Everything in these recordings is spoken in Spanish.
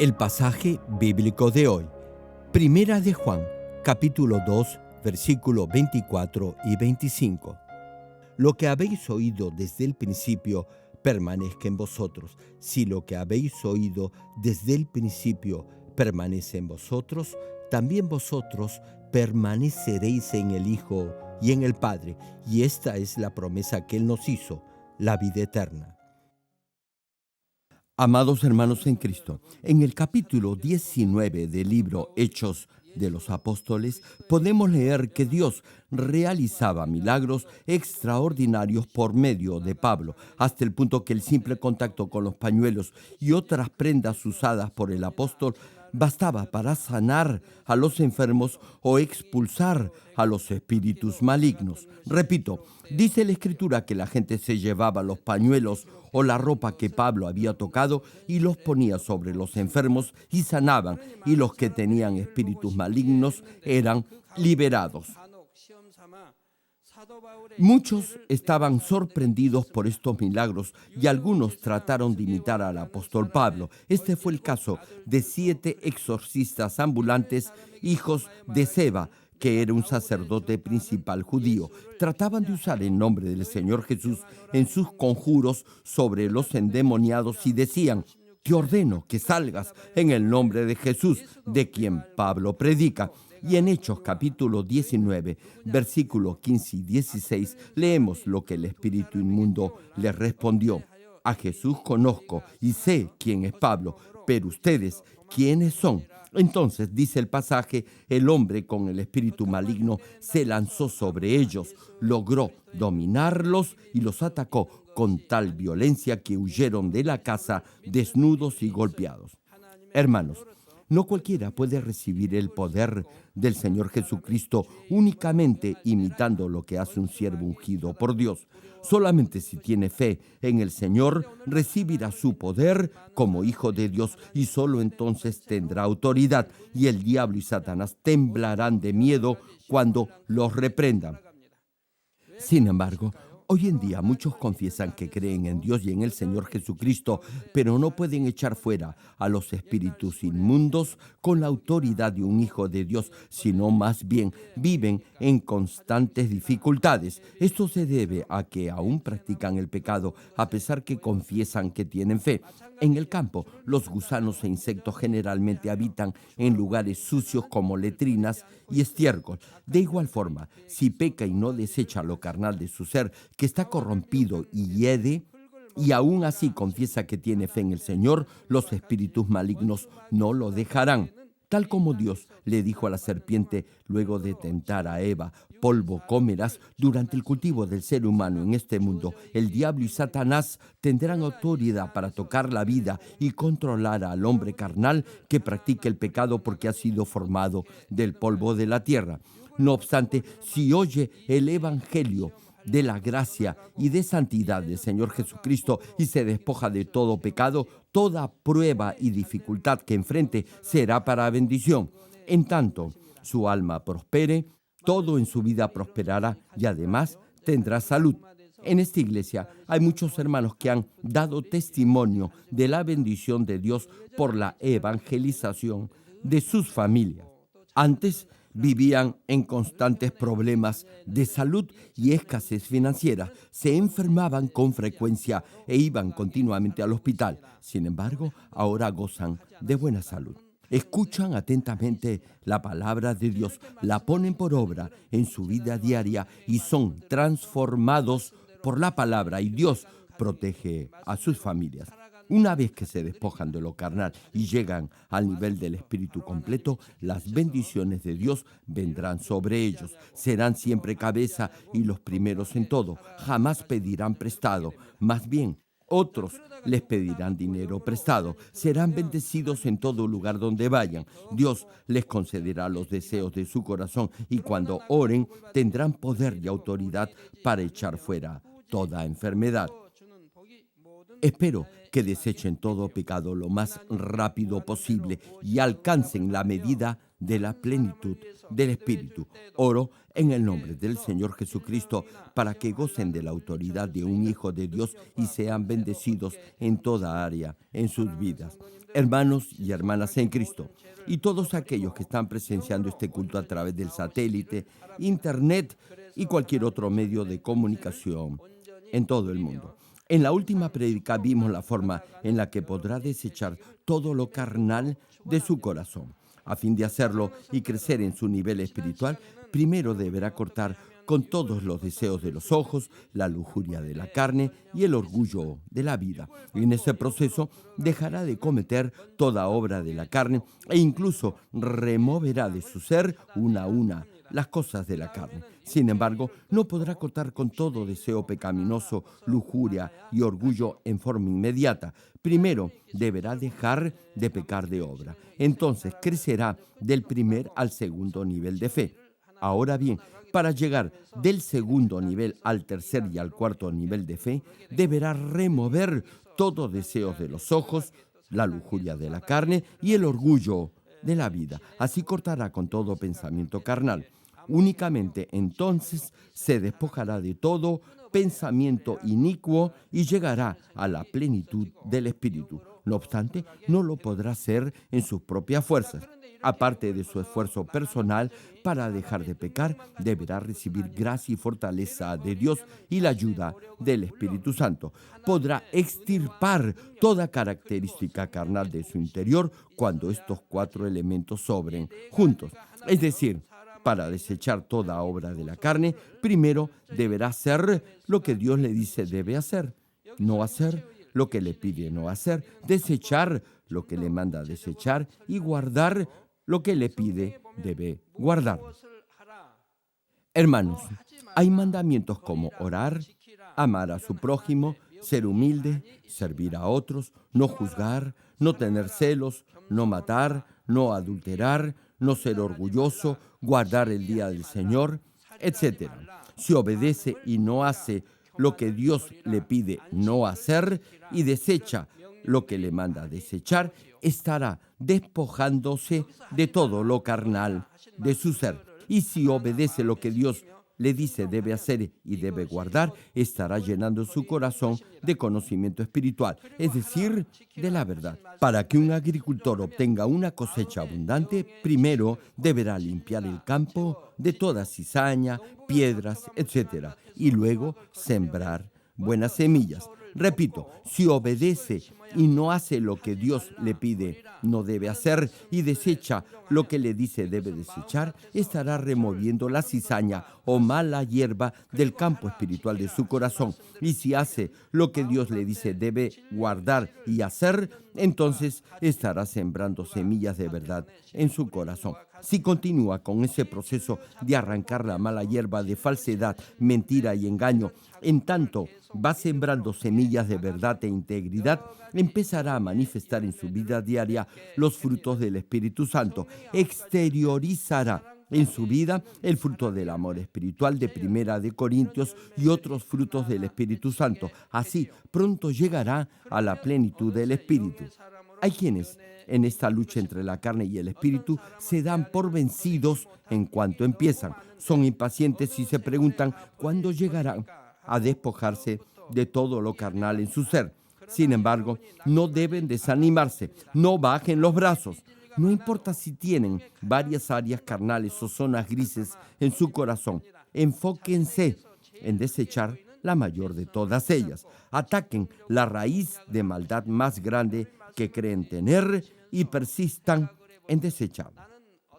El pasaje bíblico de hoy, Primera de Juan, capítulo 2, versículos 24 y 25. Lo que habéis oído desde el principio permanezca en vosotros. Si lo que habéis oído desde el principio permanece en vosotros, también vosotros permaneceréis en el Hijo y en el Padre. Y esta es la promesa que Él nos hizo, la vida eterna. Amados hermanos en Cristo, en el capítulo 19 del libro Hechos de los Apóstoles, podemos leer que Dios realizaba milagros extraordinarios por medio de Pablo, hasta el punto que el simple contacto con los pañuelos y otras prendas usadas por el apóstol bastaba para sanar a los enfermos o expulsar a los espíritus malignos. Repito, dice la Escritura que la gente se llevaba los pañuelos o la ropa que Pablo había tocado y los ponía sobre los enfermos y sanaban, y los que tenían espíritus malignos eran liberados. Muchos estaban sorprendidos por estos milagros y algunos trataron de imitar al apóstol Pablo. Este fue el caso de 7 exorcistas ambulantes, hijos de Seba, que era un sacerdote principal judío. Trataban de usar el nombre del Señor Jesús en sus conjuros sobre los endemoniados y decían: te ordeno que salgas en el nombre de Jesús, de quien Pablo predica. Y en Hechos capítulo 19, versículos 15 y 16, leemos lo que el espíritu inmundo le respondió: a Jesús conozco y sé quién es Pablo, pero ustedes, ¿quiénes son? Entonces, dice el pasaje, el hombre con el espíritu maligno se lanzó sobre ellos, logró dominarlos y los atacó con tal violencia que huyeron de la casa desnudos y golpeados. Hermanos, no cualquiera puede recibir el poder del Señor Jesucristo únicamente imitando lo que hace un siervo ungido por Dios. Solamente si tiene fe en el Señor, recibirá su poder como hijo de Dios y solo entonces tendrá autoridad, y el diablo y Satanás temblarán de miedo cuando los reprendan. Sin embargo, hoy en día muchos confiesan que creen en Dios y en el Señor Jesucristo, pero no pueden echar fuera a los espíritus inmundos con la autoridad de un hijo de Dios, sino más bien viven en constantes dificultades. Esto se debe a que aún practican el pecado a pesar que confiesan que tienen fe. En el campo, los gusanos e insectos generalmente habitan en lugares sucios como letrinas y estiércol. De igual forma, si peca y no desecha lo carnal de su ser, que está corrompido y hiede, y aún así confiesa que tiene fe en el Señor, los espíritus malignos no lo dejarán. Tal como Dios le dijo a la serpiente luego de tentar a Eva: polvo comerás. Durante el cultivo del ser humano en este mundo, el diablo y Satanás tendrán autoridad para tocar la vida y controlar al hombre carnal que practica el pecado porque ha sido formado del polvo de la tierra. No obstante, si oye el evangelio de la gracia y de santidad del Señor Jesucristo y se despoja de todo pecado, toda prueba y dificultad que enfrente será para bendición. En tanto su alma prospere, todo en su vida prosperará y además tendrá salud. En esta iglesia hay muchos hermanos que han dado testimonio de la bendición de Dios por la evangelización de sus familias. Antes vivían en constantes problemas de salud y escasez financiera. Se enfermaban con frecuencia e iban continuamente al hospital. Sin embargo, ahora gozan de buena salud. Escuchan atentamente la palabra de Dios, la ponen por obra en su vida diaria y son transformados por la palabra, y Dios protege a sus familias. Una vez que se despojan de lo carnal y llegan al nivel del espíritu completo, las bendiciones de Dios vendrán sobre ellos. Serán siempre cabeza y los primeros en todo. Jamás pedirán prestado. Más bien, otros les pedirán dinero prestado. Serán bendecidos en todo lugar donde vayan. Dios les concederá los deseos de su corazón y cuando oren tendrán poder y autoridad para echar fuera toda enfermedad. Espero que desechen todo pecado lo más rápido posible y alcancen la medida de la plenitud del Espíritu. Oro en el nombre del Señor Jesucristo para que gocen de la autoridad de un Hijo de Dios y sean bendecidos en toda área en sus vidas. Hermanos y hermanas en Cristo, y todos aquellos que están presenciando este culto a través del satélite, internet y cualquier otro medio de comunicación en todo el mundo. En la última prédica vimos la forma en la que podrá desechar todo lo carnal de su corazón. A fin de hacerlo y crecer en su nivel espiritual, primero deberá cortar con todos los deseos de los ojos, la lujuria de la carne y el orgullo de la vida. Y en ese proceso dejará de cometer toda obra de la carne e incluso removerá de su ser una a una las cosas de la carne. Sin embargo, no podrá cortar con todo deseo pecaminoso, lujuria y orgullo en forma inmediata. Primero, deberá dejar de pecar de obra. Entonces, crecerá del primer al segundo nivel de fe. Ahora bien, para llegar del segundo nivel al tercer y al cuarto nivel de fe, deberá remover todo deseo de los ojos, la lujuria de la carne y el orgullo de la vida. Así cortará con todo pensamiento carnal. Únicamente entonces se despojará de todo pensamiento inicuo y llegará a la plenitud del Espíritu. No obstante, no lo podrá hacer en sus propias fuerzas. Aparte de su esfuerzo personal para dejar de pecar, deberá recibir gracia y fortaleza de Dios y la ayuda del Espíritu Santo. Podrá extirpar toda característica carnal de su interior cuando estos cuatro elementos sobren juntos. Es decir, para desechar toda obra de la carne, primero deberá hacer lo que Dios le dice debe hacer, no hacer lo que le pide no hacer, desechar lo que le manda desechar y guardar lo que le pide debe guardar. Hermanos, hay mandamientos como orar, amar a su prójimo, ser humilde, servir a otros, no juzgar, no tener celos, no matar, no adulterar, no ser orgulloso, guardar el día del Señor, etc. Si obedece y no hace lo que Dios le pide no hacer y desecha lo que le manda desechar, estará despojándose de todo lo carnal de su ser. Y si obedece lo que Dios le dice debe hacer y debe guardar, estará llenando su corazón de conocimiento espiritual, es decir, de la verdad. Para que un agricultor obtenga una cosecha abundante, primero deberá limpiar el campo de toda cizaña, piedras, etc., y luego sembrar buenas semillas. Repito, si obedece y no hace lo que Dios le pide no debe hacer y desecha lo que le dice debe desechar, estará removiendo la cizaña o mala hierba del campo espiritual de su corazón. Y si hace lo que Dios le dice debe guardar y hacer, entonces estará sembrando semillas de verdad en su corazón. Si continúa con ese proceso de arrancar la mala hierba de falsedad, mentira y engaño, en tanto va sembrando semillas de verdad e integridad, empezará a manifestar en su vida diaria los frutos del Espíritu Santo. Exteriorizará en su vida el fruto del amor espiritual de Primera de Corintios y otros frutos del Espíritu Santo. Así, pronto llegará a la plenitud del Espíritu. Hay quienes en esta lucha entre la carne y el espíritu se dan por vencidos en cuanto empiezan. Son impacientes y se preguntan cuándo llegarán a despojarse de todo lo carnal en su ser. Sin embargo, no deben desanimarse, no bajen los brazos. No importa si tienen varias áreas carnales o zonas grises en su corazón, enfóquense en desechar la mayor de todas ellas. Ataquen la raíz de maldad más grande que creen tener y persistan en desecharla.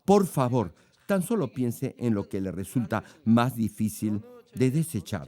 Por favor, tan solo piense en lo que le resulta más difícil de desechar.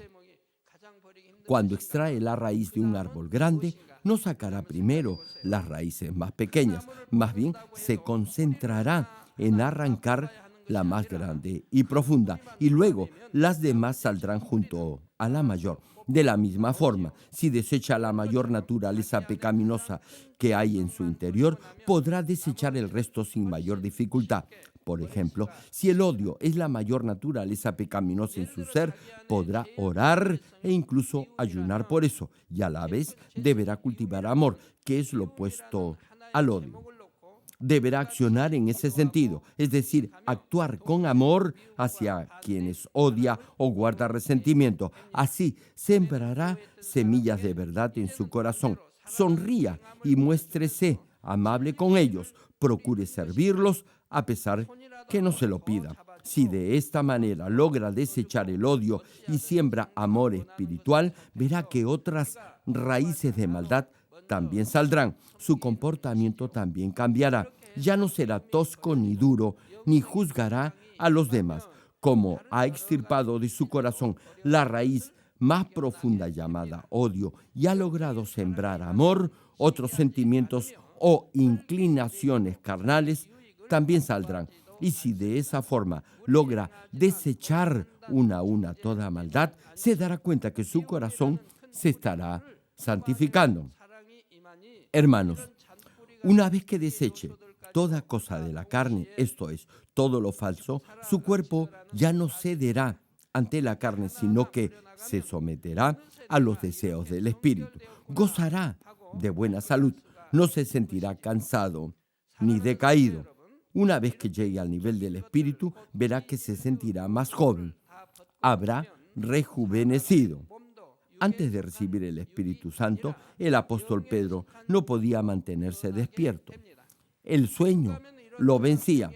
Cuando extrae la raíz de un árbol grande, no sacará primero las raíces más pequeñas, más bien se concentrará en arrancar la más grande y profunda, y luego las demás saldrán junto a la mayor. De la misma forma, si desecha la mayor naturaleza pecaminosa que hay en su interior, podrá desechar el resto sin mayor dificultad. Por ejemplo, si el odio es la mayor naturaleza pecaminosa en su ser, podrá orar e incluso ayunar por eso, y a la vez deberá cultivar amor, que es lo opuesto al odio. deberá accionar en ese sentido, es decir, actuar con amor hacia quienes odia o guarda resentimiento. Así sembrará semillas de verdad en su corazón. Sonría y muéstrese amable con ellos. Procure servirlos a pesar que no se lo pida. Si de esta manera logra desechar el odio y siembra amor espiritual, verá que otras raíces de maldad también saldrán. Su comportamiento también cambiará. Ya no será tosco ni duro, ni juzgará a los demás. Como ha extirpado de su corazón la raíz más profunda llamada odio y ha logrado sembrar amor, otros sentimientos o inclinaciones carnales también saldrán. Y si de esa forma logra desechar una a una toda maldad, se dará cuenta que su corazón se estará santificando. Hermanos, una vez que deseche toda cosa de la carne, esto es, todo lo falso, su cuerpo ya no cederá ante la carne, sino que se someterá a los deseos del espíritu. Gozará de buena salud, no se sentirá cansado ni decaído. Una vez que llegue al nivel del espíritu, verá que se sentirá más joven. Habrá rejuvenecido. Antes de recibir el Espíritu Santo, el apóstol Pedro no podía mantenerse despierto. El sueño lo vencía.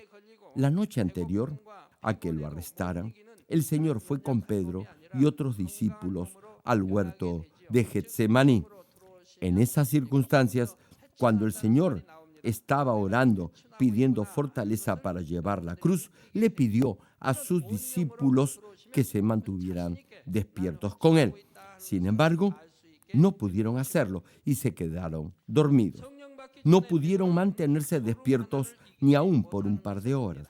La noche anterior a que lo arrestaran, el Señor fue con Pedro y otros discípulos al huerto de Getsemaní. En esas circunstancias, cuando el Señor estaba orando, pidiendo fortaleza para llevar la cruz, le pidió a sus discípulos que se mantuvieran despiertos con él. Sin embargo, no pudieron hacerlo y se quedaron dormidos. No pudieron mantenerse despiertos ni aún por un par de horas.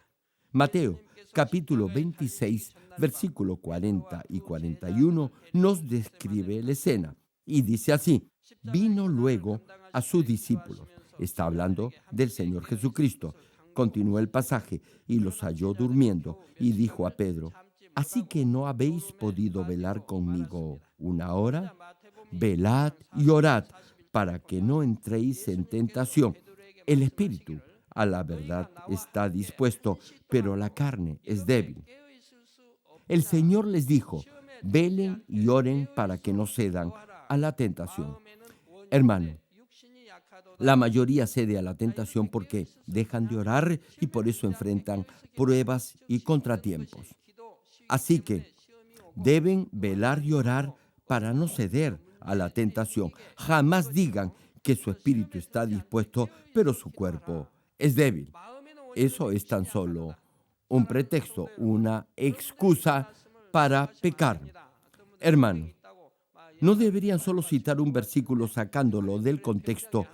Mateo, capítulo 26, versículo 40 y 41, nos describe la escena y dice así: vino luego a sus discípulos. Está hablando del Señor Jesucristo. Continuó el pasaje: y los halló durmiendo, y dijo a Pedro: ¿así que no habéis podido velar conmigo una hora? Velad y orad, para que no entréis en tentación. El espíritu, a la verdad, está dispuesto, pero la carne es débil. El Señor les dijo: velen y oren para que no cedan a la tentación. Hermano, la mayoría cede a la tentación porque dejan de orar y por eso enfrentan pruebas y contratiempos. Así que deben velar y orar para no ceder a la tentación. Jamás digan que su espíritu está dispuesto, pero su cuerpo es débil. Eso es tan solo un pretexto, una excusa para pecar. Hermano, no deberían solo citar un versículo sacándolo del contexto,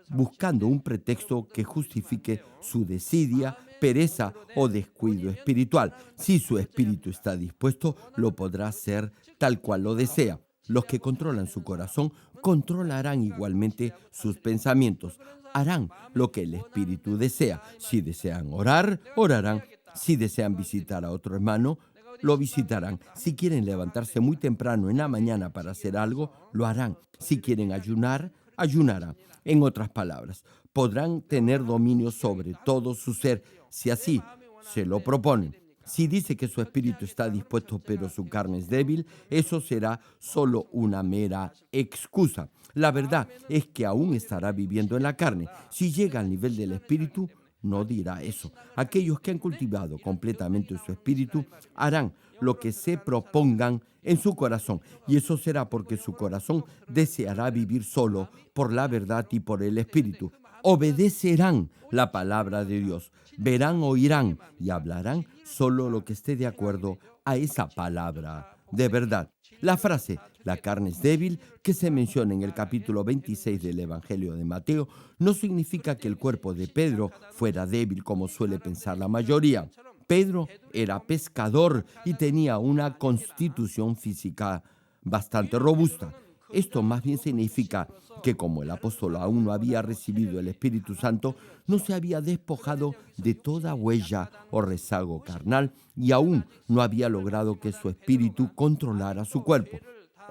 buscando un pretexto que justifique su desidia, pereza o descuido espiritual. Si su espíritu está dispuesto, lo podrá hacer tal cual lo desea. Los que controlan su corazón controlarán igualmente sus pensamientos. Harán lo que el espíritu desea. Si desean orar, orarán. Si desean visitar a otro hermano, lo visitarán. Si quieren levantarse muy temprano en la mañana para hacer algo, lo harán. Si quieren ayunar, ayunarán. En otras palabras, podrán tener dominio sobre todo su ser si así se lo proponen. Si dice que su espíritu está dispuesto pero su carne es débil, eso será solo una mera excusa. La verdad es que aún estará viviendo en la carne. Si llega al nivel del espíritu, no dirá eso. Aquellos que han cultivado completamente su espíritu harán lo que se propongan en su corazón, y eso será porque su corazón deseará vivir solo por la verdad y por el espíritu. Obedecerán la palabra de Dios, verán, oirán y hablarán solo lo que esté de acuerdo a esa palabra de verdad. La frase "la carne es débil", que se menciona en el capítulo 26 del Evangelio de Mateo, no significa que el cuerpo de Pedro fuera débil como suele pensar la mayoría. Pedro era pescador y tenía una constitución física bastante robusta. Esto más bien significa que como el apóstol aún no había recibido el Espíritu Santo, no se había despojado de toda huella o rezago carnal y aún no había logrado que su espíritu controlara su cuerpo.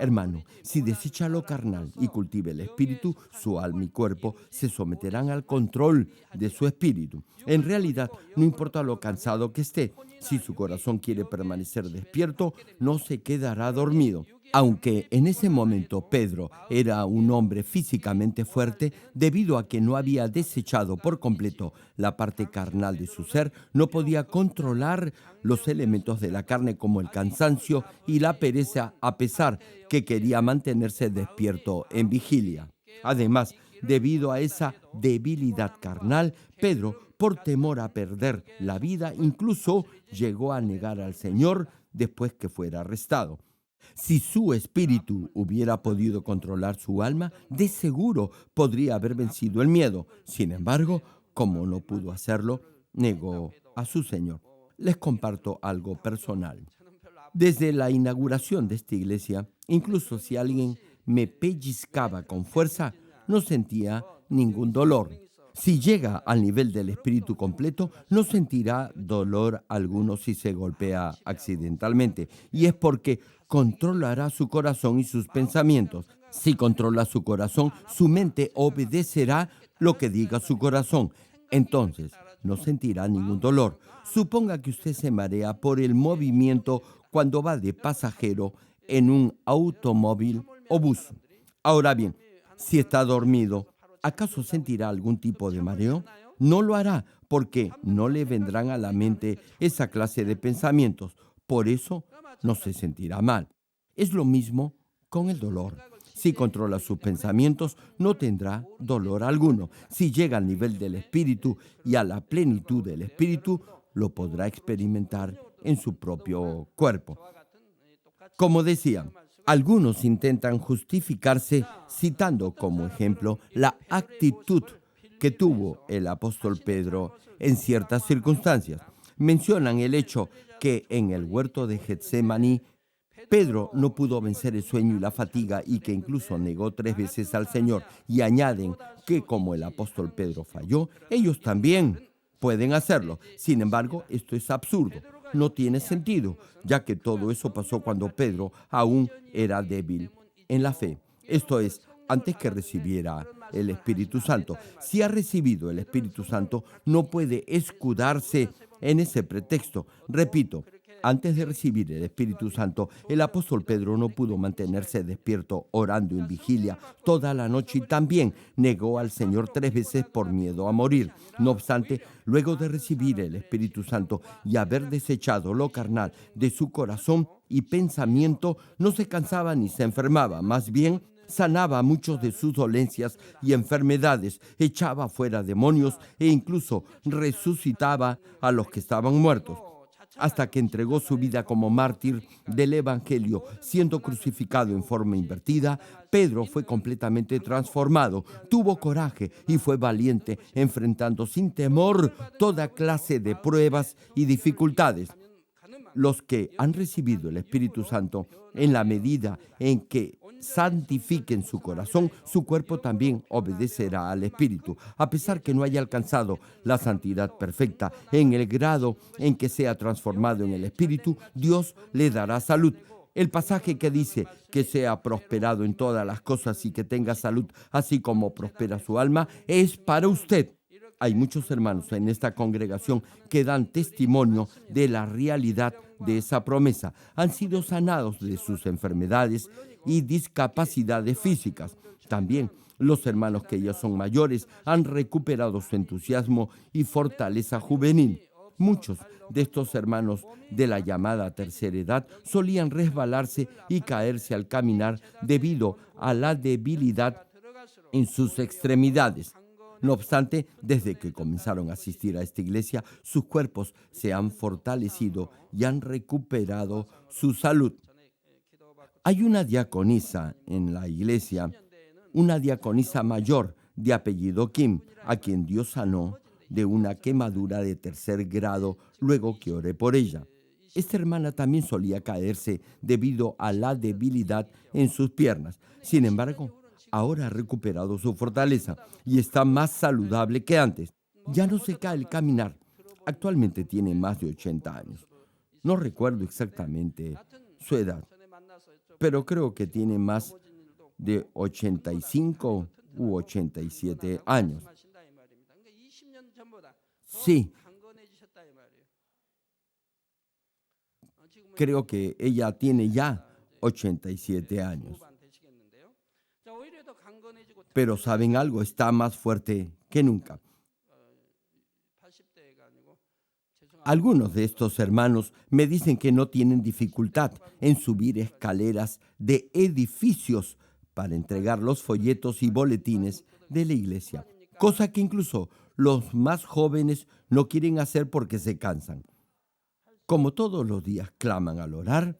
Hermano, si desecha lo carnal y cultiva el espíritu, su alma y cuerpo se someterán al control de su espíritu. En realidad, no importa lo cansado que esté, si su corazón quiere permanecer despierto, no se quedará dormido. Aunque en ese momento Pedro era un hombre físicamente fuerte, debido a que no había desechado por completo la parte carnal de su ser, no podía controlar los elementos de la carne como el cansancio y la pereza, a pesar que quería mantenerse despierto en vigilia. Además, debido a esa debilidad carnal, Pedro, por temor a perder la vida, incluso llegó a negar al Señor después que fuera arrestado. Si su espíritu hubiera podido controlar su alma, de seguro podría haber vencido el miedo. Sin embargo, como no pudo hacerlo, negó a su Señor. Les comparto algo personal. Desde la inauguración de esta iglesia, incluso si alguien me pellizcaba con fuerza, no sentía ningún dolor. Si llega al nivel del espíritu completo, no sentirá dolor alguno si se golpea accidentalmente. Y es porque controlará su corazón y sus pensamientos. Si controla su corazón, su mente obedecerá lo que diga su corazón. Entonces, no sentirá ningún dolor. Suponga que usted se marea por el movimiento cuando va de pasajero en un automóvil o bus. Ahora bien, si está dormido, ¿acaso sentirá algún tipo de mareo? No lo hará porque no le vendrán a la mente esa clase de pensamientos. Por eso no se sentirá mal. Es lo mismo con el dolor. Si controla sus pensamientos, no tendrá dolor alguno. Si llega al nivel del espíritu y a la plenitud del espíritu, lo podrá experimentar en su propio cuerpo. Como decía, algunos intentan justificarse citando como ejemplo la actitud que tuvo el apóstol Pedro en ciertas circunstancias. Mencionan el hecho que en el huerto de Getsemaní Pedro no pudo vencer el sueño y la fatiga y que incluso negó 3 veces al Señor. Y añaden que como el apóstol Pedro falló, ellos también pueden hacerlo. Sin embargo, esto es absurdo. No tiene sentido, ya que todo eso pasó cuando Pedro aún era débil en la fe. Esto es, antes que recibiera el Espíritu Santo. Si ha recibido el Espíritu Santo, no puede escudarse en ese pretexto. Repito, antes de recibir el Espíritu Santo, el apóstol Pedro no pudo mantenerse despierto orando en vigilia toda la noche y también negó al Señor 3 veces por miedo a morir. No obstante, luego de recibir el Espíritu Santo y haber desechado lo carnal de su corazón y pensamiento, no se cansaba ni se enfermaba, más bien sanaba muchos de sus dolencias y enfermedades, echaba fuera demonios e incluso resucitaba a los que estaban muertos hasta que entregó su vida como mártir del Evangelio, siendo crucificado en forma invertida. Pedro fue completamente transformado, tuvo coraje y fue valiente, enfrentando sin temor toda clase de pruebas y dificultades. Los que han recibido el Espíritu Santo, en la medida en que santifiquen su corazón, su cuerpo también obedecerá al Espíritu, a pesar que no haya alcanzado la santidad perfecta. En el grado en que sea transformado en el Espíritu, Dios le dará salud. El pasaje que dice que sea prosperado en todas las cosas y que tenga salud, así como prospera su alma, es para usted. Hay muchos hermanos en esta congregación que dan testimonio de la realidad de esa promesa. Han sido sanados de sus enfermedades y discapacidades físicas. También los hermanos que ya son mayores han recuperado su entusiasmo y fortaleza juvenil. Muchos de estos hermanos de la llamada tercera edad solían resbalarse y caerse al caminar debido a la debilidad en sus extremidades. No obstante, desde que comenzaron a asistir a esta iglesia, sus cuerpos se han fortalecido y han recuperado su salud. Hay una diaconisa en la iglesia, una diaconisa mayor de apellido Kim, a quien Dios sanó de una quemadura de 3er grado luego que oré por ella. Esta hermana también solía caerse debido a la debilidad en sus piernas. Sin embargo, ahora ha recuperado su fortaleza y está más saludable que antes. Ya no se cae al caminar. Actualmente tiene más de 80 años. No recuerdo exactamente su edad. pero creo que tiene más de 85 u 87 años. Sí, creo que ella tiene ya 87 años. Pero ¿saben algo? Está más fuerte que nunca. Algunos de estos hermanos me dicen que no tienen dificultad en subir escaleras de edificios para entregar los folletos y boletines de la iglesia, cosa que incluso los más jóvenes no quieren hacer porque se cansan. Como todos los días claman al orar,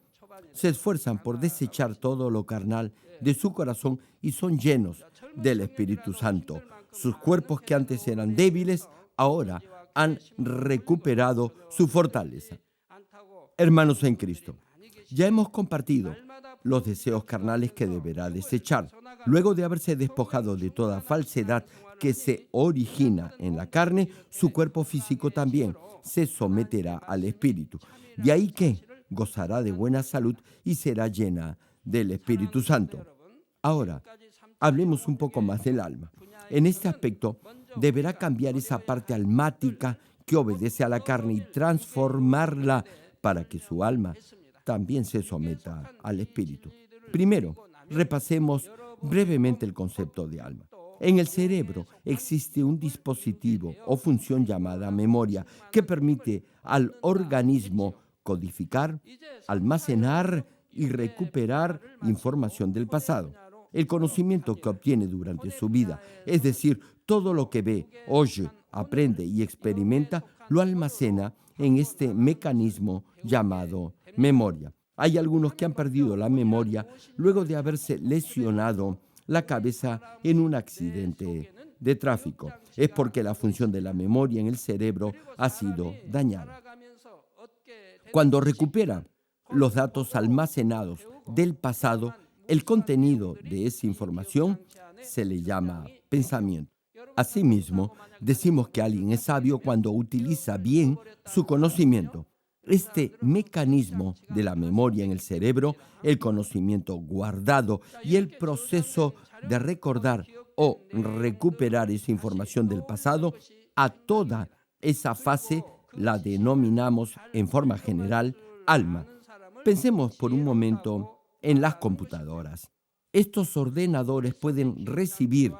se esfuerzan por desechar todo lo carnal de su corazón y son llenos del Espíritu Santo. Sus cuerpos que antes eran débiles, ahora han recuperado su fortaleza. Hermanos en Cristo, ya hemos compartido los deseos carnales que deberá desechar. Luego de haberse despojado de toda falsedad que se origina en la carne, su cuerpo físico también se someterá al Espíritu. De ahí que gozará de buena salud y será llena del Espíritu Santo. Ahora, hablemos un poco más del alma. En este aspecto, deberá cambiar esa parte almática que obedece a la carne y transformarla para que su alma también se someta al Espíritu. Primero, repasemos brevemente el concepto de alma. En el cerebro existe un dispositivo o función llamada memoria que permite al organismo codificar, almacenar y recuperar información del pasado. El conocimiento que obtiene durante su vida, es decir, todo lo que ve, oye, aprende y experimenta, lo almacena en este mecanismo llamado memoria. Hay algunos que han perdido la memoria luego de haberse lesionado la cabeza en un accidente de tráfico. Es porque la función de la memoria en el cerebro ha sido dañada. Cuando recupera los datos almacenados del pasado, el contenido de esa información se le llama pensamiento. Asimismo, decimos que alguien es sabio cuando utiliza bien su conocimiento. Este mecanismo de la memoria en el cerebro, el conocimiento guardado y el proceso de recordar o recuperar esa información del pasado, a toda esa fase la denominamos en forma general alma. Pensemos por un momento en las computadoras. Estos ordenadores pueden recibir,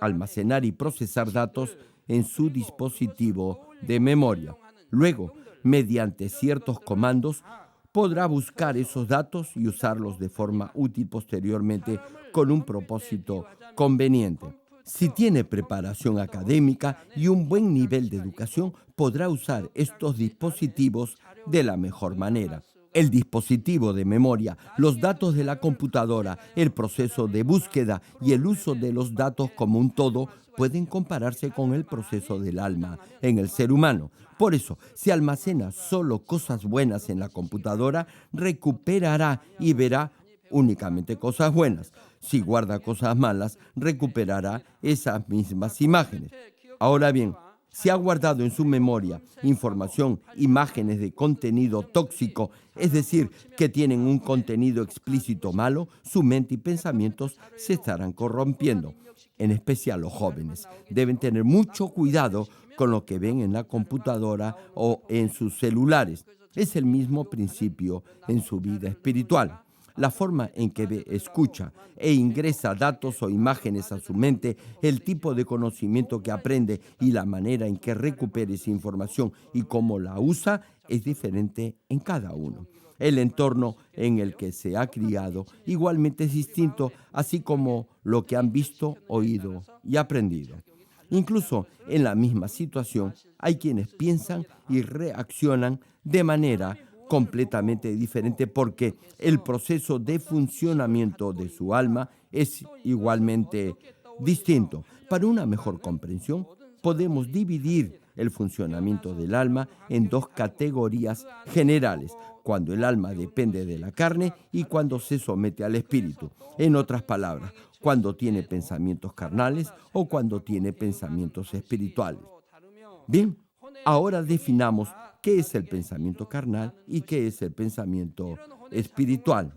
almacenar y procesar datos en su dispositivo de memoria. Luego, mediante ciertos comandos, podrá buscar esos datos y usarlos de forma útil posteriormente con un propósito conveniente. Si tiene preparación académica y un buen nivel de educación, podrá usar estos dispositivos de la mejor manera. El dispositivo de memoria, los datos de la computadora, el proceso de búsqueda y el uso de los datos como un todo pueden compararse con el proceso del alma en el ser humano. Por eso, si almacena solo cosas buenas en la computadora, recuperará y verá únicamente cosas buenas. Si guarda cosas malas, recuperará esas mismas imágenes. Ahora bien, si ha guardado en su memoria información, imágenes de contenido tóxico, es decir, que tienen un contenido explícito malo, su mente y pensamientos se estarán corrompiendo. En especial los jóvenes deben tener mucho cuidado con lo que ven en la computadora o en sus celulares. Es el mismo principio en su vida espiritual. La forma en que ve, escucha e ingresa datos o imágenes a su mente, el tipo de conocimiento que aprende y la manera en que recupera esa información y cómo la usa es diferente en cada uno. El entorno en el que se ha criado igualmente es distinto, así como lo que han visto, oído y aprendido. Incluso en la misma situación, hay quienes piensan y reaccionan de manera completamente diferente porque el proceso de funcionamiento de su alma es igualmente distinto. Para una mejor comprensión, podemos dividir el funcionamiento del alma en dos categorías generales: cuando el alma depende de la carne y cuando se somete al espíritu. En otras palabras, cuando tiene pensamientos carnales o cuando tiene pensamientos espirituales. Bien, ahora definamos qué es el pensamiento carnal y qué es el pensamiento espiritual.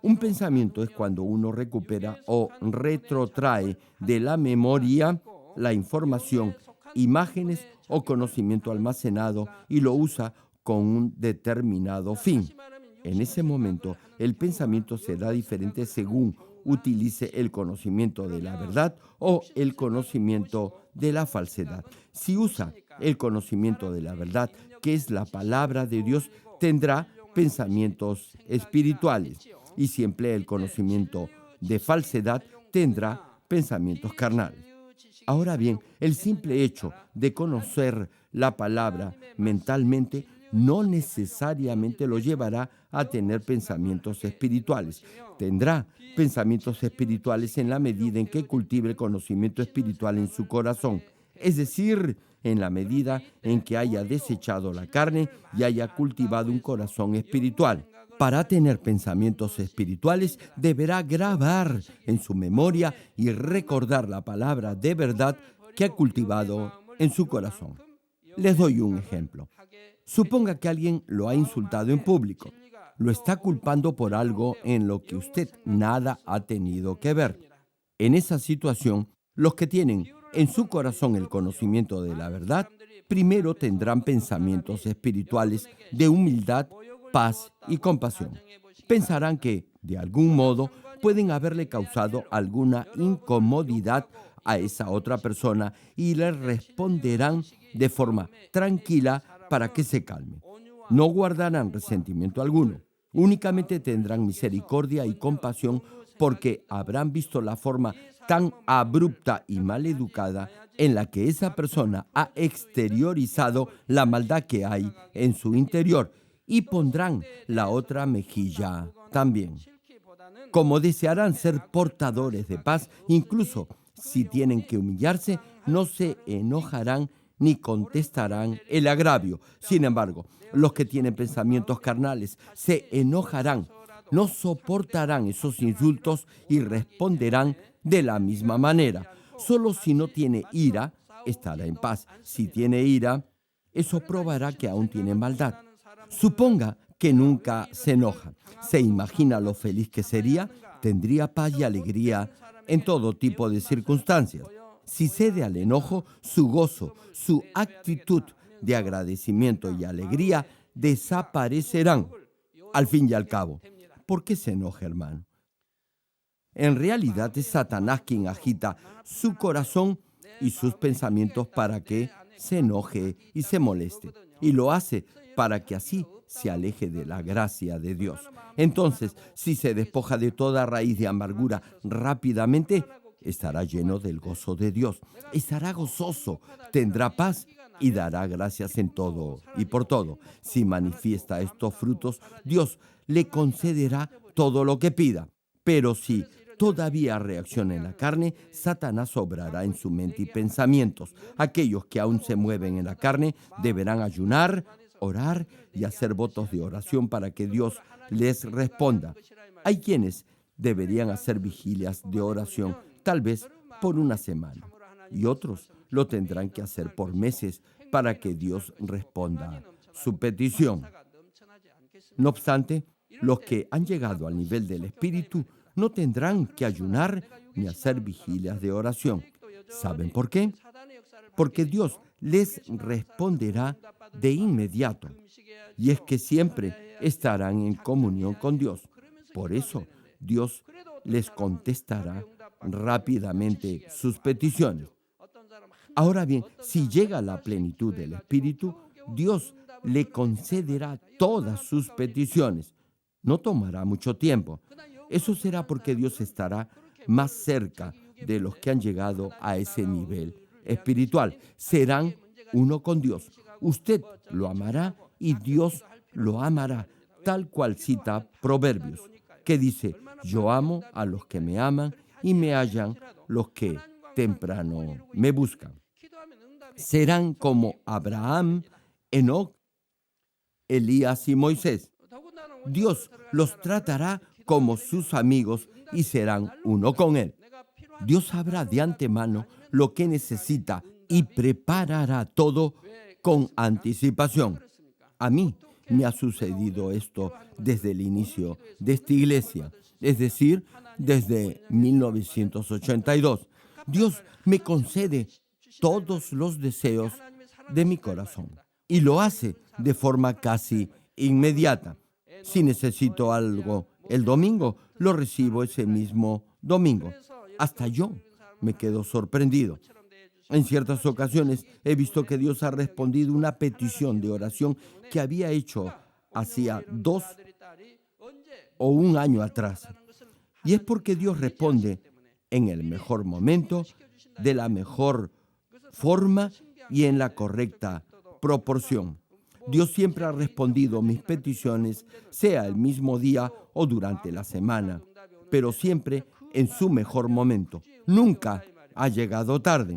Un pensamiento es cuando uno recupera o retrotrae de la memoria la información, imágenes o conocimiento almacenado y lo usa con un determinado fin. En ese momento, el pensamiento será diferente según utilice el conocimiento de la verdad o el conocimiento de la falsedad. Si usa el conocimiento de la verdad, que es la palabra de Dios, tendrá pensamientos espirituales. Y si emplea el conocimiento de falsedad, tendrá pensamientos carnales. Ahora bien, el simple hecho de conocer la palabra mentalmente no necesariamente lo llevará a tener pensamientos espirituales. Tendrá pensamientos espirituales en la medida en que cultive el conocimiento espiritual en su corazón, es decir, en la medida en que haya desechado la carne y haya cultivado un corazón espiritual. Para tener pensamientos espirituales, deberá grabar en su memoria y recordar la palabra de verdad que ha cultivado en su corazón. Les doy un ejemplo. Suponga que alguien lo ha insultado en público. Lo está culpando por algo en lo que usted nada ha tenido que ver. En esa situación, los que tienen en su corazón el conocimiento de la verdad, primero tendrán pensamientos espirituales de humildad, paz y compasión. Pensarán que, de algún modo, pueden haberle causado alguna incomodidad a esa otra persona y le responderán de forma tranquila para que se calme. No guardarán resentimiento alguno. Únicamente tendrán misericordia y compasión porque habrán visto la forma tan abrupta y maleducada en la que esa persona ha exteriorizado la maldad que hay en su interior y pondrán la otra mejilla también. Como desearán ser portadores de paz, incluso si tienen que humillarse, no se enojarán ni contestarán el agravio. Sin embargo, los que tienen pensamientos carnales se enojarán, no soportarán esos insultos y responderán de la misma manera. Solo si no tiene ira, estará en paz. Si tiene ira, eso probará que aún tiene maldad. Suponga que nunca se enoja. ¿Se imagina lo feliz que sería? Tendría paz y alegría en todo tipo de circunstancias. Si cede al enojo, su gozo, su actitud de agradecimiento y alegría desaparecerán. Al fin y al cabo, ¿por qué se enoja, hermano? En realidad es Satanás quien agita su corazón y sus pensamientos para que se enoje y se moleste. Y lo hace para que así se aleje de la gracia de Dios. Entonces, si se despoja de toda raíz de amargura rápidamente, estará lleno del gozo de Dios. Estará gozoso, tendrá paz y dará gracias en todo y por todo. Si manifiesta estos frutos, Dios le concederá todo lo que pida. Pero si todavía reacciona en la carne, Satanás obrará en su mente y pensamientos. Aquellos que aún se mueven en la carne deberán ayunar, orar y hacer votos de oración para que Dios les responda. Hay quienes deberían hacer vigilias de oración, tal vez por una semana, y otros lo tendrán que hacer por meses para que Dios responda su petición. No obstante, los que han llegado al nivel del Espíritu no tendrán que ayunar ni hacer vigilias de oración. ¿Saben por qué? Porque Dios les responderá de inmediato. Y es que siempre estarán en comunión con Dios. Por eso, Dios les contestará rápidamente sus peticiones. Ahora bien, si llega a la plenitud del Espíritu, Dios le concederá todas sus peticiones. No tomará mucho tiempo. Eso será porque Dios estará más cerca de los que han llegado a ese nivel espiritual. Serán uno con Dios. Usted lo amará y Dios lo amará, tal cual cita Proverbios, que dice, yo amo a los que me aman y me hallan los que temprano me buscan. Serán como Abraham, Enoc, Elías y Moisés. Dios los tratará como sus amigos y serán uno con Él. Dios sabrá de antemano lo que necesita y preparará todo con anticipación. A mí me ha sucedido esto desde el inicio de esta iglesia, es decir, desde 1982. Dios me concede todos los deseos de mi corazón y lo hace de forma casi inmediata. Si necesito algo el domingo, lo recibo ese mismo domingo. Hasta yo me quedo sorprendido. En ciertas ocasiones he visto que Dios ha respondido una petición de oración que había hecho hacía 2 o 1 año atrás. Y es porque Dios responde en el mejor momento, de la mejor forma y en la correcta proporción. Dios siempre ha respondido mis peticiones, sea el mismo día o durante la semana, pero siempre en su mejor momento. Nunca ha llegado tarde.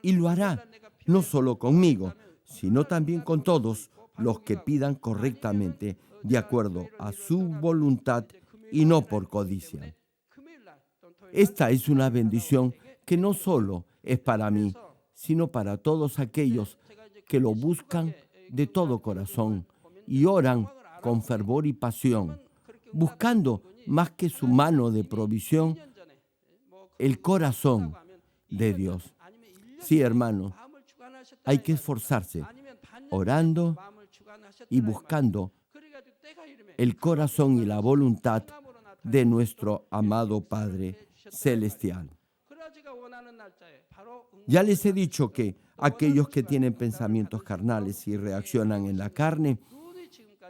Y lo hará no solo conmigo, sino también con todos los que pidan correctamente, de acuerdo a su voluntad y no por codicia. Esta es una bendición que no solo es para mí, sino para todos aquellos que lo buscan de todo corazón y oran con fervor y pasión, buscando más que su mano de provisión, el corazón de Dios. Sí, hermano, hay que esforzarse orando y buscando el corazón y la voluntad de nuestro amado Padre Celestial. Ya les he dicho que aquellos que tienen pensamientos carnales y reaccionan en la carne,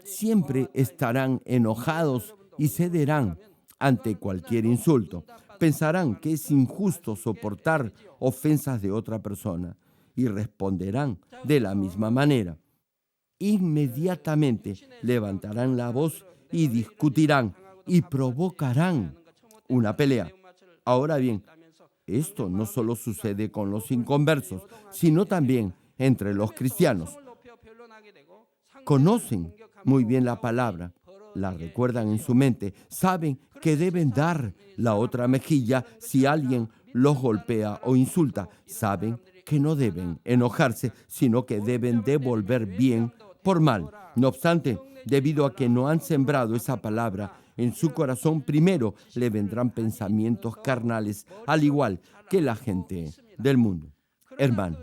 siempre estarán enojados y cederán ante cualquier insulto. Pensarán que es injusto soportar ofensas de otra persona y responderán de la misma manera. Inmediatamente levantarán la voz y discutirán y provocarán una pelea. Ahora bien, esto no solo sucede con los inconversos, sino también entre los cristianos. Conocen muy bien la palabra, la recuerdan en su mente, saben que deben dar la otra mejilla si alguien los golpea o insulta, saben que no deben enojarse, sino que deben devolver bien por mal. No obstante, debido a que no han sembrado esa palabra en su corazón, primero le vendrán pensamientos carnales, al igual que la gente del mundo. Hermano,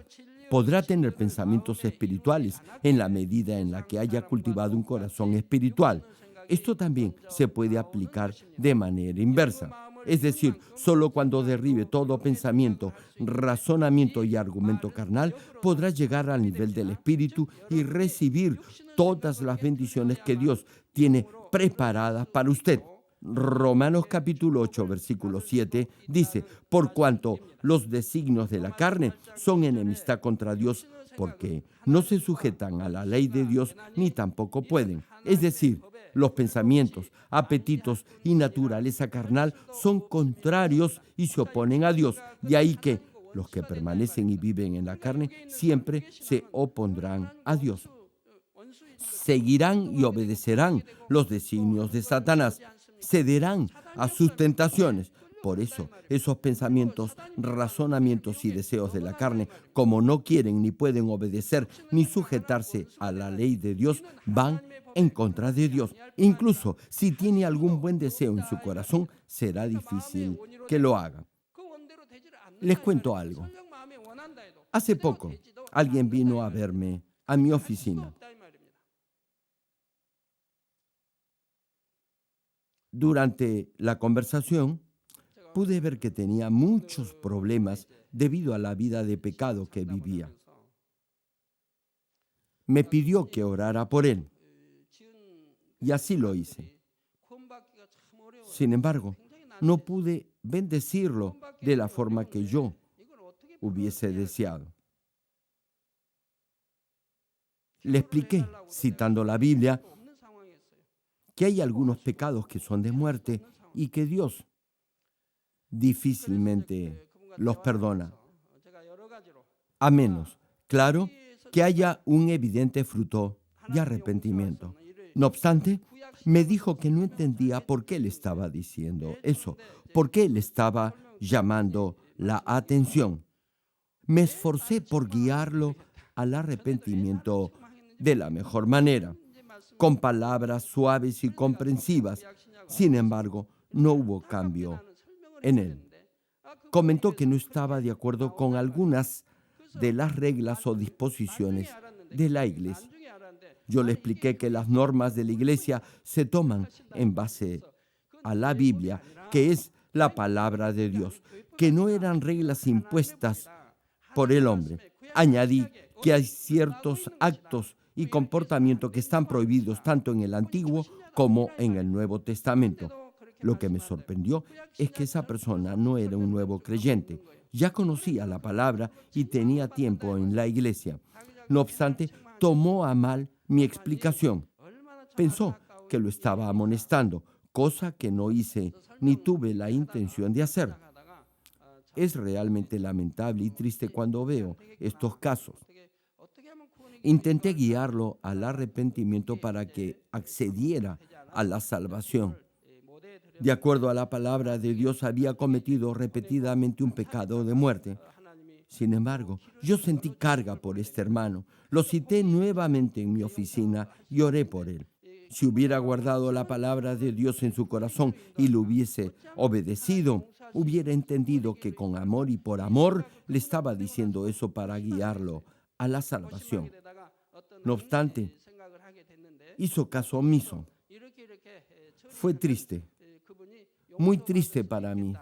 podrá tener pensamientos espirituales en la medida en la que haya cultivado un corazón espiritual. Esto también se puede aplicar de manera inversa. Es decir, solo cuando derribe todo pensamiento, razonamiento y argumento carnal, podrá llegar al nivel del Espíritu y recibir todas las bendiciones que Dios tiene preparadas para usted. Romanos capítulo 8, versículo 7 dice, por cuanto los designios de la carne son enemistad contra Dios, porque no se sujetan a la ley de Dios ni tampoco pueden. Es decir, los pensamientos, apetitos y naturaleza carnal son contrarios y se oponen a Dios. De ahí que los que permanecen y viven en la carne siempre se opondrán a Dios. Seguirán y obedecerán los designios de Satanás. Cederán a sus tentaciones. Por eso, esos pensamientos, razonamientos y deseos de la carne, como no quieren ni pueden obedecer ni sujetarse a la ley de Dios, van en contra de Dios. Incluso si tiene algún buen deseo en su corazón, será difícil que lo haga. Les cuento algo. Hace poco, alguien vino a verme a mi oficina. Durante la conversación, pude ver que tenía muchos problemas debido a la vida de pecado que vivía. Me pidió que orara por él, y así lo hice. Sin embargo, no pude bendecirlo de la forma que yo hubiese deseado. Le expliqué, citando la Biblia, que hay algunos pecados que son de muerte y que Dios difícilmente los perdona, a menos, claro, que haya un evidente fruto de arrepentimiento. No obstante, me dijo que no entendía por qué le estaba diciendo eso, por qué le estaba llamando la atención. Me esforcé por guiarlo al arrepentimiento de la mejor manera. con palabras suaves y comprensivas. Sin embargo, no hubo cambio en él. Comentó que no estaba de acuerdo con algunas de las reglas o disposiciones de la iglesia. Yo le expliqué que las normas de la iglesia se toman en base a la Biblia, que es la palabra de Dios, que no eran reglas impuestas por el hombre. Añadí que hay ciertos actos y comportamientos que están prohibidos tanto en el Antiguo como en el Nuevo Testamento. Lo que me sorprendió es que esa persona no era un nuevo creyente. Ya conocía la palabra y tenía tiempo en la iglesia. No obstante, tomó a mal mi explicación. Pensó que lo estaba amonestando, cosa que no hice ni tuve la intención de hacer. Es realmente lamentable y triste cuando veo estos casos. Intenté guiarlo al arrepentimiento para que accediera a la salvación. De acuerdo a la palabra de Dios, había cometido repetidamente un pecado de muerte. Sin embargo, yo sentí carga por este hermano. Lo cité nuevamente en mi oficina y oré por él. Si hubiera guardado la palabra de Dios en su corazón y lo hubiese obedecido, hubiera entendido que con amor y por amor le estaba diciendo eso para guiarlo a la salvación. No obstante, hizo caso omiso. Fue triste, muy triste para mí.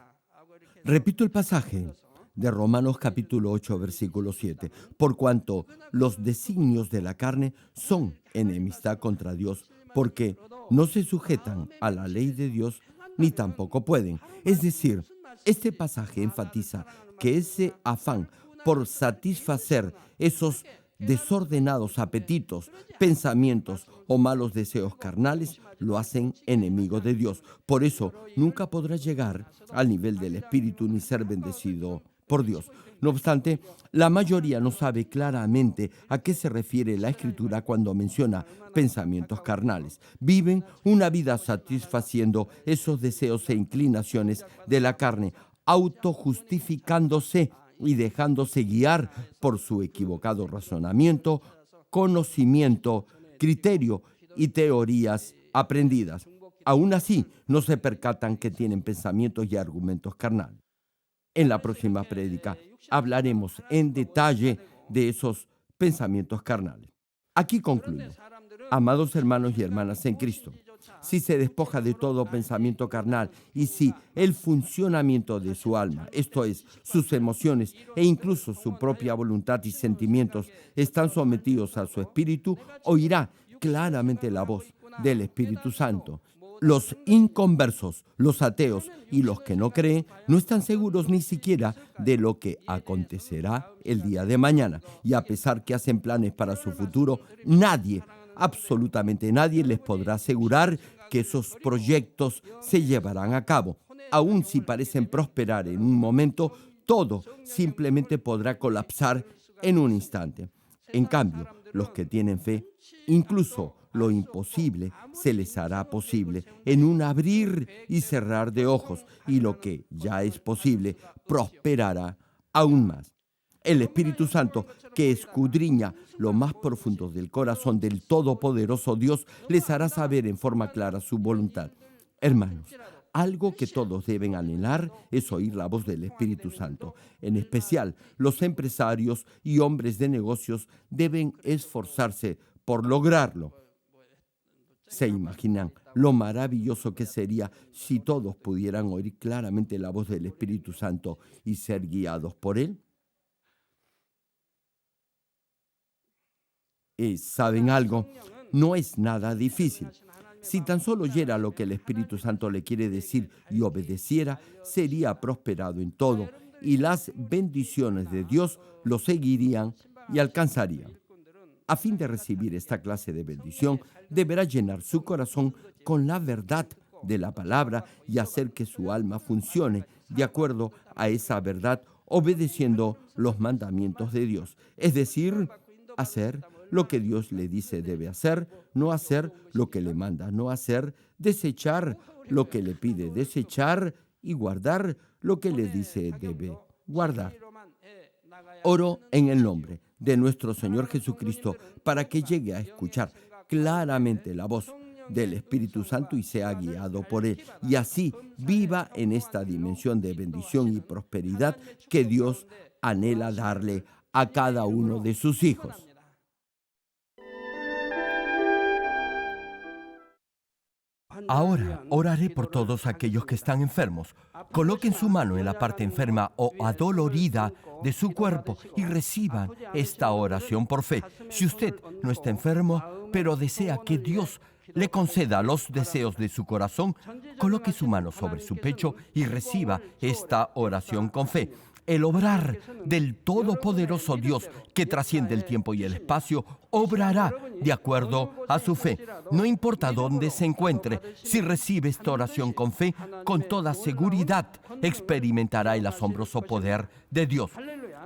Repito el pasaje de Romanos capítulo 8, versículo 7. Por cuanto los designios de la carne son enemistad contra Dios, porque no se sujetan a la ley de Dios, ni tampoco pueden. Es decir, este pasaje enfatiza que ese afán por satisfacer esos desordenados apetitos, pensamientos o malos deseos carnales lo hacen enemigo de Dios. Por eso nunca podrá llegar al nivel del Espíritu ni ser bendecido por Dios. No obstante, la mayoría no sabe claramente a qué se refiere la Escritura cuando menciona pensamientos carnales. Viven una vida satisfaciendo esos deseos e inclinaciones de la carne, autojustificándose y dejándose guiar por su equivocado razonamiento, conocimiento, criterio y teorías aprendidas. Aún así, no se percatan que tienen pensamientos y argumentos carnales. En la próxima prédica hablaremos en detalle de esos pensamientos carnales. Aquí concluyo. Amados hermanos y hermanas en Cristo, si se despoja de todo pensamiento carnal y si el funcionamiento de su alma, esto es, sus emociones e incluso su propia voluntad y sentimientos están sometidos a su espíritu, oirá claramente la voz del Espíritu Santo. Los inconversos, los ateos y los que no creen no están seguros ni siquiera de lo que acontecerá el día de mañana. Y a pesar que hacen planes para su futuro, nadie, absolutamente nadie les podrá asegurar que esos proyectos se llevarán a cabo. Aun si parecen prosperar en un momento, todo simplemente podrá colapsar en un instante. En cambio, los que tienen fe, incluso lo imposible se les hará posible en un abrir y cerrar de ojos, y lo que ya es posible prosperará aún más. El Espíritu Santo, que escudriña lo más profundo del corazón del Todopoderoso Dios, les hará saber en forma clara su voluntad. Hermanos, algo que todos deben anhelar es oír la voz del Espíritu Santo. En especial, los empresarios y hombres de negocios deben esforzarse por lograrlo. ¿Se imaginan lo maravilloso que sería si todos pudieran oír claramente la voz del Espíritu Santo y ser guiados por él? ¿Saben algo? No es nada difícil. Si tan solo oyera lo que el Espíritu Santo le quiere decir y obedeciera, sería prosperado en todo y las bendiciones de Dios lo seguirían y alcanzarían. A fin de recibir esta clase de bendición, deberá llenar su corazón con la verdad de la palabra y hacer que su alma funcione de acuerdo a esa verdad, obedeciendo los mandamientos de Dios. Es decir, hacer lo que Dios le dice debe hacer, no hacer lo que le manda no hacer, desechar lo que le pide desechar y guardar lo que le dice debe guardar. Oro en el nombre de nuestro Señor Jesucristo para que llegue a escuchar claramente la voz del Espíritu Santo y sea guiado por Él. Y así viva en esta dimensión de bendición y prosperidad que Dios anhela darle a cada uno de sus hijos. Ahora oraré por todos aquellos que están enfermos. Coloquen su mano en la parte enferma o adolorida de su cuerpo y reciban esta oración por fe. Si usted no está enfermo, pero desea que Dios le conceda los deseos de su corazón, coloque su mano sobre su pecho y reciba esta oración con fe. El obrar del Todopoderoso Dios, que trasciende el tiempo y el espacio, obrará de acuerdo a su fe. No importa dónde se encuentre, si recibe esta oración con fe, con toda seguridad experimentará el asombroso poder de Dios.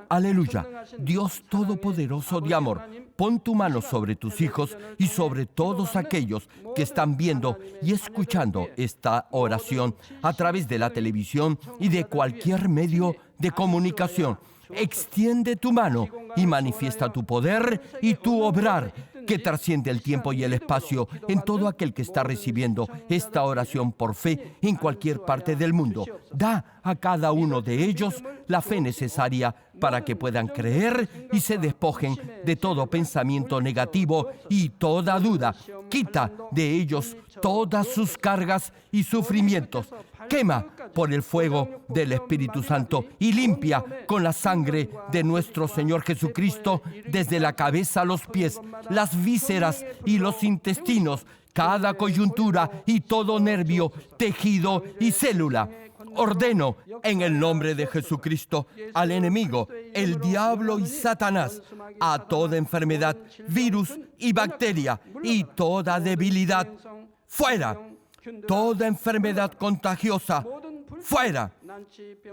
Aleluya. Dios Todopoderoso de amor, pon tu mano sobre tus hijos y sobre todos aquellos que están viendo y escuchando esta oración a través de la televisión y de cualquier medio de comunicación. Extiende tu mano y manifiesta tu poder y tu obrar que trasciende el tiempo y el espacio en todo aquel que está recibiendo esta oración por fe en cualquier parte del mundo. Da a cada uno de ellos la fe necesaria para que puedan creer y se despojen de todo pensamiento negativo y toda duda. Quita de ellos todas sus cargas y sufrimientos. Quema por el fuego del Espíritu Santo y limpia con la sangre de nuestro Señor Jesucristo desde la cabeza a los pies, las vísceras y los intestinos, cada coyuntura y todo nervio, tejido y célula. Ordeno en el nombre de Jesucristo al enemigo, el diablo y Satanás, a toda enfermedad, virus y bacteria y toda debilidad, fuera. Toda enfermedad contagiosa, fuera.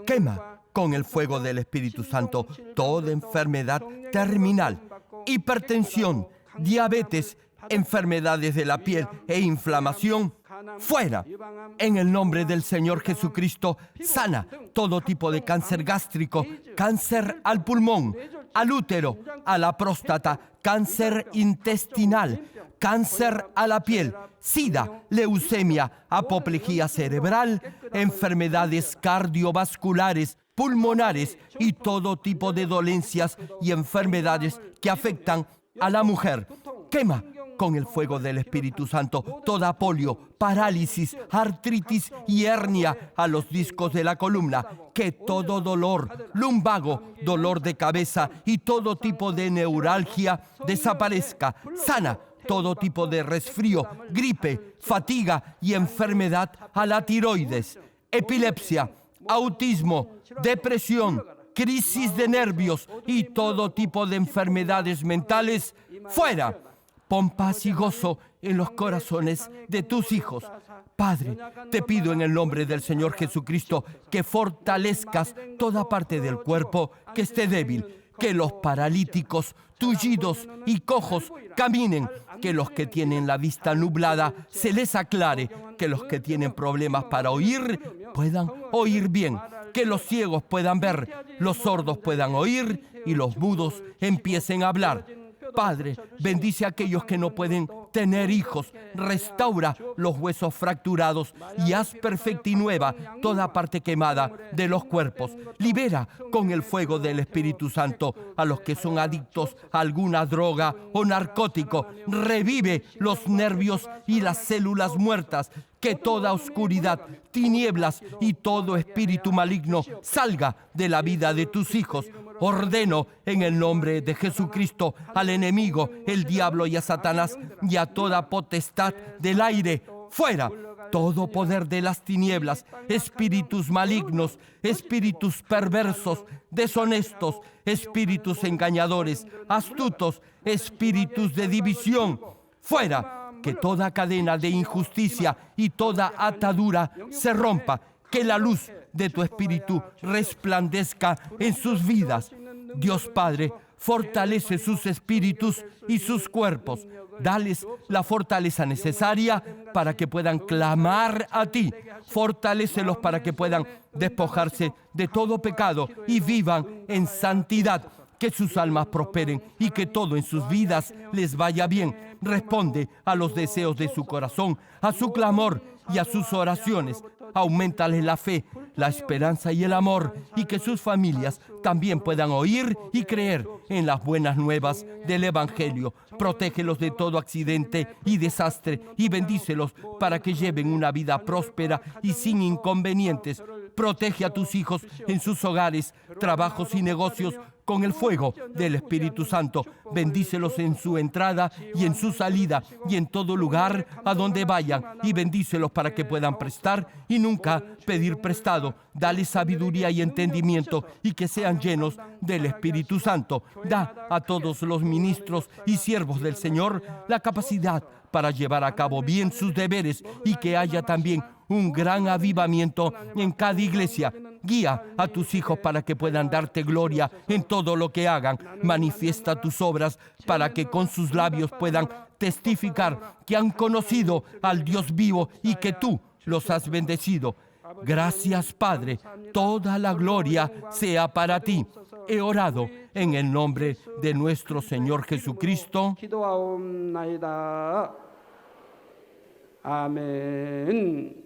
Quema con el fuego del Espíritu Santo toda enfermedad terminal, hipertensión, diabetes, enfermedades de la piel e inflamación, fuera. En el nombre del Señor Jesucristo, sana todo tipo de cáncer gástrico, cáncer al pulmón, al útero, a la próstata, cáncer intestinal, cáncer a la piel, sida, leucemia, apoplejía cerebral, enfermedades cardiovasculares, pulmonares y todo tipo de dolencias y enfermedades que afectan a la mujer. Quema con el fuego del Espíritu Santo toda polio, parálisis, artritis y hernia a los discos de la columna. Que todo dolor, lumbago, dolor de cabeza y todo tipo de neuralgia desaparezca. Sana todo tipo de resfrío, gripe, fatiga y enfermedad a la tiroides, epilepsia, autismo, depresión, crisis de nervios y todo tipo de enfermedades mentales, fuera. Pon paz y gozo en los corazones de tus hijos. Padre, te pido en el nombre del Señor Jesucristo que fortalezcas toda parte del cuerpo que esté débil, que los paralíticos, tullidos y cojos caminen, que los que tienen la vista nublada se les aclare, que los que tienen problemas para oír puedan oír bien, que los ciegos puedan ver, los sordos puedan oír y los mudos empiecen a hablar. Padre, bendice a aquellos que no pueden tener hijos, restaura los huesos fracturados y haz perfecta y nueva toda parte quemada de los cuerpos. Libera con el fuego del Espíritu Santo a los que son adictos a alguna droga o narcótico. Revive los nervios y las células muertas. Que toda oscuridad, tinieblas y todo espíritu maligno salga de la vida de tus hijos. Ordeno en el nombre de Jesucristo al enemigo, el diablo y a Satanás y a toda potestad del aire, fuera. Todo poder de las tinieblas, espíritus malignos, espíritus perversos, deshonestos, espíritus engañadores, astutos, espíritus de división, fuera. Que toda cadena de injusticia y toda atadura se rompa. Que la luz de tu Espíritu resplandezca en sus vidas. Dios Padre, fortalece sus espíritus y sus cuerpos. Dales la fortaleza necesaria para que puedan clamar a ti. Fortalécelos para que puedan despojarse de todo pecado y vivan en santidad. Que sus almas prosperen y que todo en sus vidas les vaya bien. responde a los deseos de su corazón, a su clamor y a sus oraciones. Auméntale la fe, la esperanza y el amor, y que sus familias también puedan oír y creer en las buenas nuevas del Evangelio. Protégelos de todo accidente y desastre y bendícelos para que lleven una vida próspera y sin inconvenientes. Protege a tus hijos en sus hogares, trabajos y negocios con el fuego del Espíritu Santo. Bendícelos en su entrada y en su salida y en todo lugar a donde vayan, y bendícelos para que puedan prestar y nunca pedir prestado. Dale sabiduría y entendimiento y que sean llenos del Espíritu Santo. Da a todos los ministros y siervos del Señor la capacidad para llevar a cabo bien sus deberes, y que haya también un gran avivamiento en cada iglesia. Guía a tus hijos para que puedan darte gloria en todo lo que hagan. Manifiesta tus obras para que con sus labios puedan testificar que han conocido al Dios vivo y que tú los has bendecido. Gracias, Padre. Toda la gloria sea para ti. He orado en el nombre de nuestro Señor Jesucristo. Amén.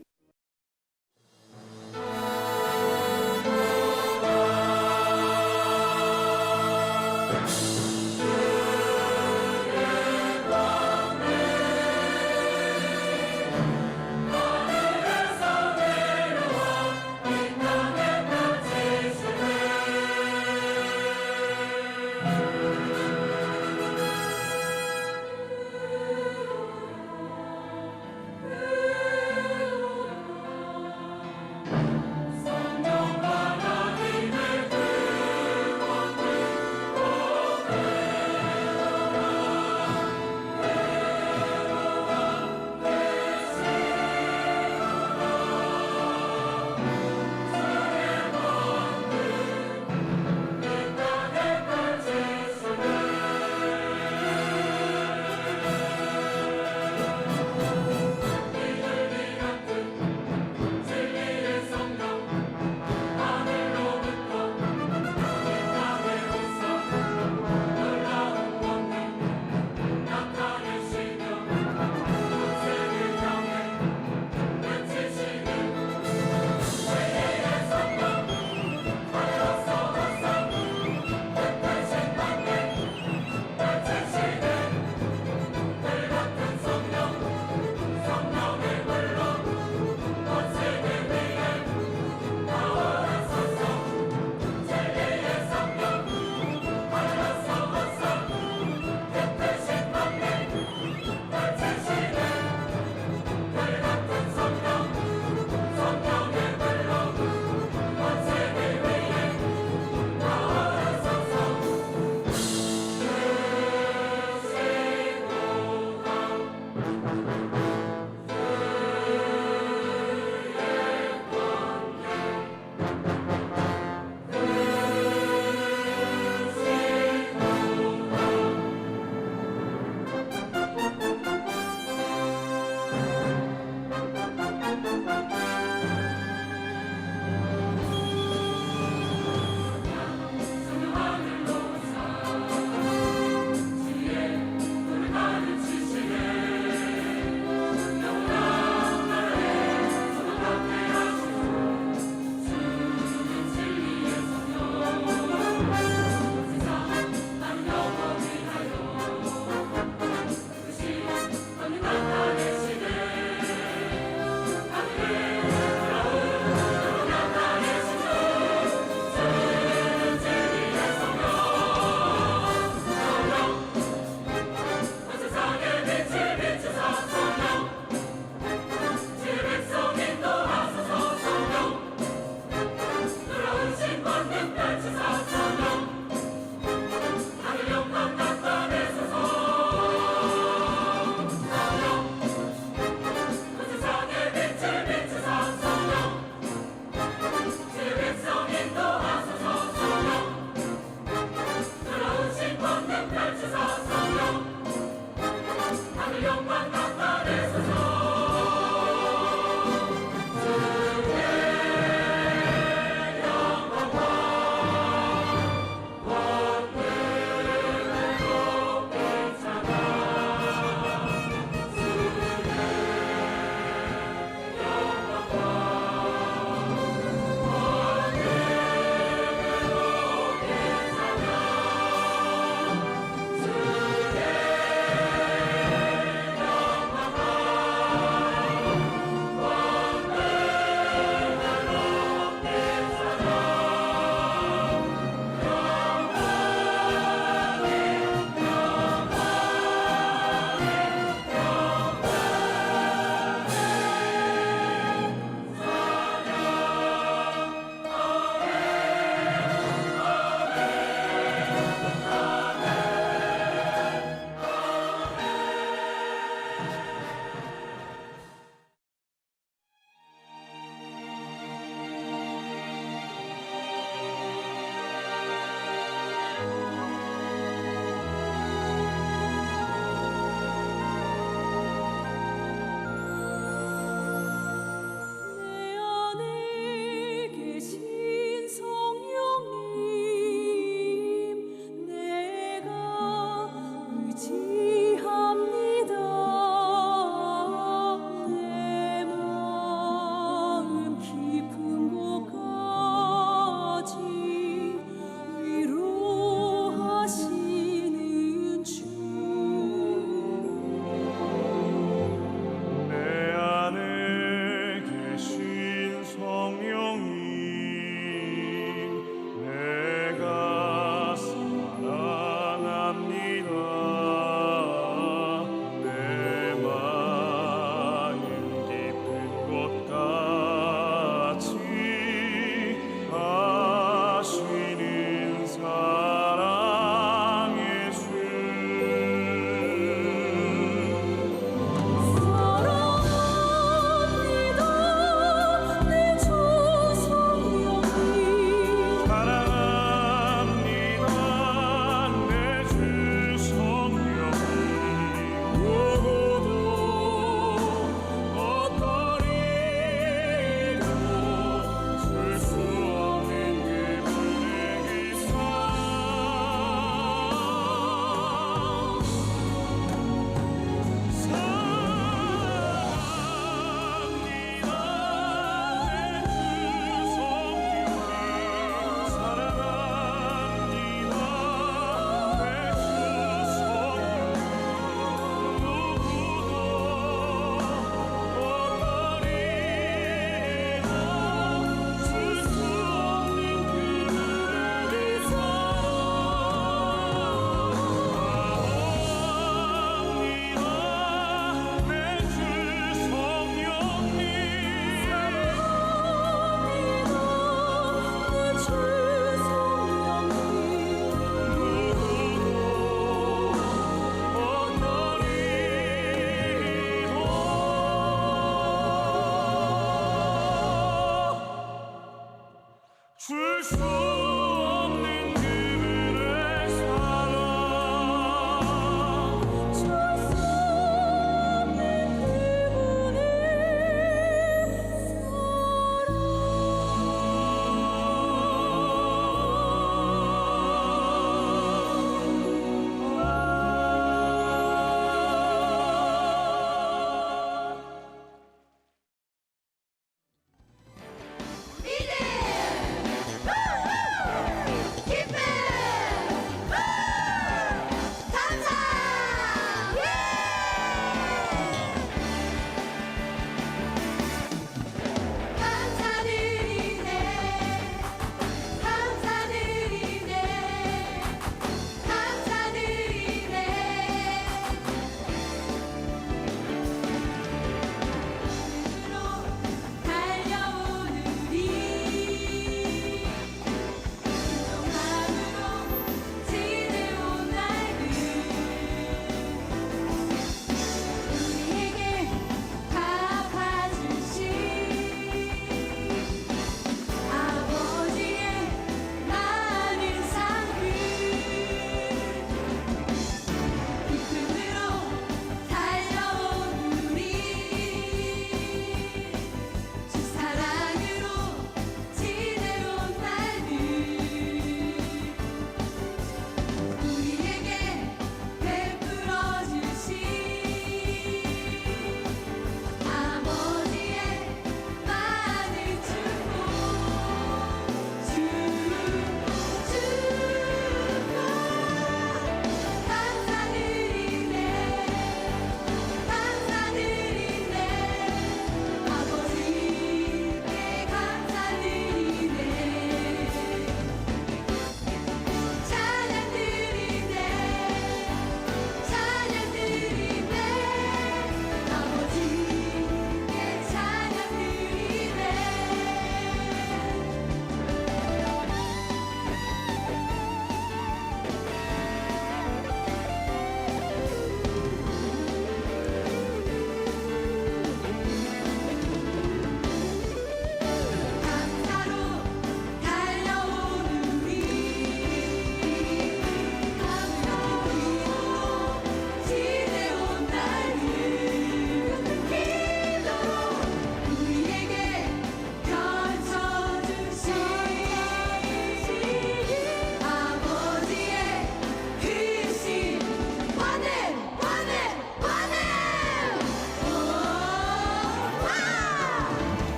see.